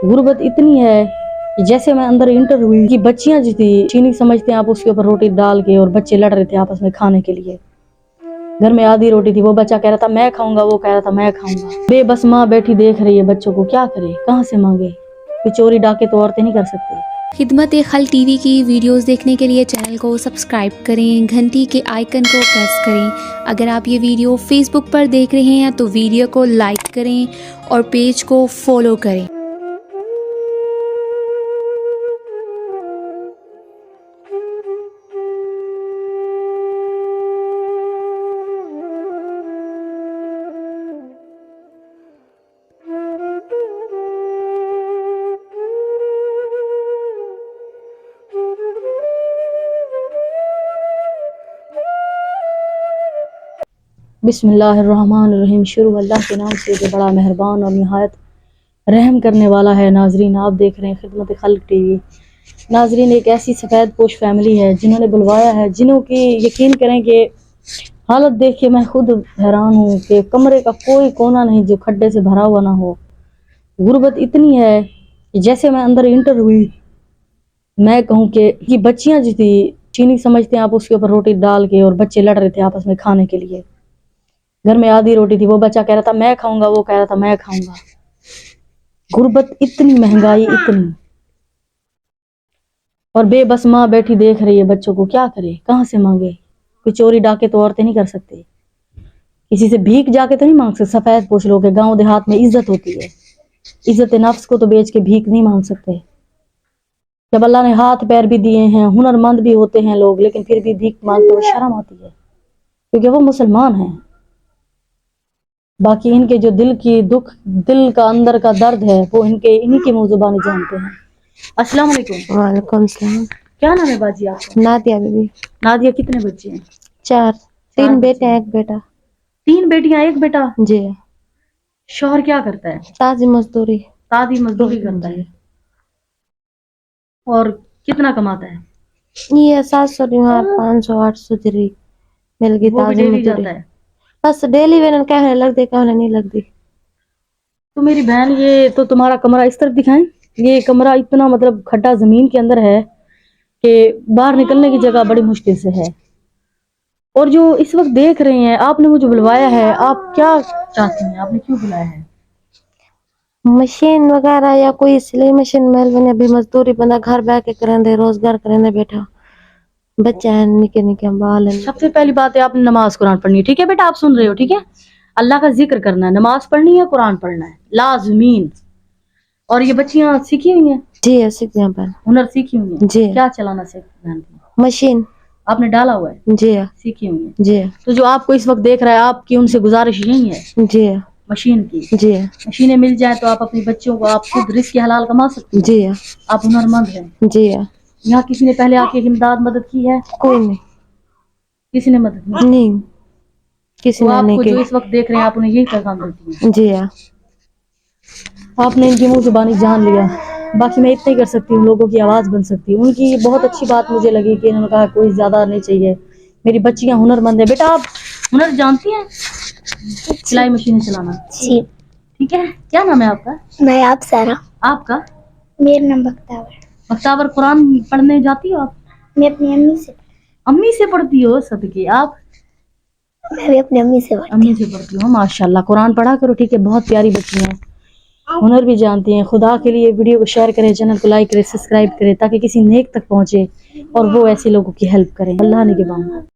गुर्बत इतनी है कि जैसे मैं अंदर इंटर हुई कि बच्चियां जो थी चीनी समझते हैं आप, उसके ऊपर रोटी डाल के, और बच्चे लड़ रहे थे आपस में खाने के लिए। घर में आधी रोटी थी, वो बच्चा कह रहा था मैं खाऊंगा, वो कह रहा था मैं खाऊंगा। बेबस माँ बैठी देख रही है बच्चों को, क्या करे, कहाँ से मांगे, कोई चोरी डाके तो औरतें नहीं कर सकती। खिदमत-ए-खल्क टीवी की वीडियोस देखने के लिए चैनल को सब्सक्राइब करें, घंटी के आइकन को प्रेस करें। अगर आप ये वीडियो फेसबुक पर देख रहे हैं तो वीडियो को लाइक करें और पेज को फॉलो करें। बिस्मिल्लाहिर्रहमानिर्रहीम। शुरू अल्लाह के नाम से जो बड़ा मेहरबान और निहायत रहम करने वाला है। नाजरीन, आप देख रहे हैं खिदमत खल्क टीवी। नाजरीन, एक ऐसी सफ़ेद पोश फैमिली है जिन्होंने बुलवाया है, जिन्हों की यकीन करें कि हालत देख के मैं खुद हैरान हूँ कि कमरे का कोई कोना नहीं जो खड्डे से भरा हुआ ना हो। गुर्बत इतनी है कि जैसे मैं अंदर इंटर हुई, मैं कहूँ कि बच्चियाँ जो थी चीनी समझते हैं आप, उसके ऊपर रोटी डाल के, और बच्चे लड़ रहे थे आपस में खाने के लिए। घर में आधी रोटी थी, वो बच्चा कह रहा था मैं खाऊंगा, वो कह रहा था मैं खाऊंगा। गुर्बत इतनी, महंगाई इतनी, और बेबस माँ बैठी देख रही है बच्चों को, क्या करे, कहाँ से मांगे, कोई चोरी डाके तो औरतें नहीं कर सकती, किसी से भीख जाके तो नहीं मांग सकते। सफेद पोश लोग हैं, गाँव देहात में इज्जत होती है, इज्जत नफ्स को तो बेच के भीख नहीं मांग सकते। जब अल्लाह ने हाथ पैर भी दिए हैं, हुनरमंद भी होते हैं लोग, लेकिन फिर भी भीख मांगते हुए शर्म आती है, क्योंकि वो मुसलमान हैं। बाकी इनके जो दिल की दुख, दिल का अंदर का दर्द है, वो इन्हीं की मुंह जुबानी जानते हैं। अस्सलाम वालेकुम। वालेकुम सलाम। क्या नाम है बाजी आपका? नादिया बीबी। नादिया, कितने बच्चे हैं? 4, 3 बेटे हैं, एक बेटा। 3 बेटियां, एक बेटा। जी। शौहर क्या करता है? ताजी मजदूरी। तादी मजदूरी करता है। और कितना कमाता है? ये 700 दिहार, 500 800 जरी मिल गई। वो भी ताजी डेली मजदूरी जाता है? बस डेली वेतन कहने लग दे, कहने नहीं लगती। तो मेरी बहन, ये तो तुम्हारा कमरा इस तरफ दिखाएं। ये कमरा इतना मतलब खड्डा जमीन के अंदर है कि बाहर निकलने की जगह बड़ी मुश्किल से है। और जो इस वक्त देख रहे हैं, आपने मुझे बुलवाया है, आप क्या चाहती हैं, आपने क्यों बुलाया है? मशीन वगैरह या कोई सिलाई मशीन मिल बने, अभी मजदूरी बंदा घर बैठ के करेंदे, रोजगार करेंदे बैठा। बच्चा है, निके निके बाल है। सबसे पहली बात है, आपने नमाज कुरान पढ़नी है, ठीक है बेटा? आप सुन रहे हो, ठीक है? अल्लाह का जिक्र करना है, नमाज पढ़नी है, कुरान पढ़ना है लाजमीन। और ये बच्चियां सीखी हुई हैं? जी है, सीख यहाँ पर हुनर सीखी हुई हैं? जी। क्या चलाना सीखी? मशीन आपने डाला हुआ है? जी। सीखी हुई है? जी। तो जो आपको इस वक्त देख रहा है, आपकी उनसे गुजारिश यही है जी मशीन की। जी। मशीनें मिल जाए तो आप अपनी बच्चों को, आप खुद रिस्क हलाल कमा सकते हैं। जी। आप हुनरमंद हैं। जी। यहाँ किसी ने पहले आके इमदाद मदद की है? कोई नहीं, किसी ने मदद नहीं किसी तो ने नहीं आपको जो की। इस वक्त देख रहे हैं, आप उन्हें यही पैगाम देती हैं। जी हाँ। आपने इनकी मुंह जुबानी जान लिया। बाकी मैं इतना ही कर सकती हूँ, लोगों की आवाज़ बन सकती हूँ। उनकी बहुत अच्छी बात मुझे लगी कि इन्होंने कहा कोई ज़्यादा नहीं चाहिए, मेरी बच्चियाँ हुनरमंद है। बेटा, आप हुनर जानती हैं? सिलाई मशीन चलाना? जी। ठीक है। क्या नाम है आपका? मैं आप सारा। आपका? मेरा नाम बख्तावर। बख्तावर, कुरान पढ़ने जाती हो आप? मैं अपनी अम्मी से। अम्मी से पढ़ती हो? सदके। आप? मैं भी अपनी अम्मी से पढ़ती अम्मी से पढ़ती हो, माशाल्लाह। कुरान पढ़ा करो, ठीक है? बहुत प्यारी बच्ची हैं, हुनर भी जानती हैं। खुदा के लिए वीडियो को शेयर करें, चैनल को लाइक करें, सब्सक्राइब करें, ताकि किसी नेक तक पहुंचे और वो ऐसे लोगों की हेल्प करें। अल्लाह ने के बाद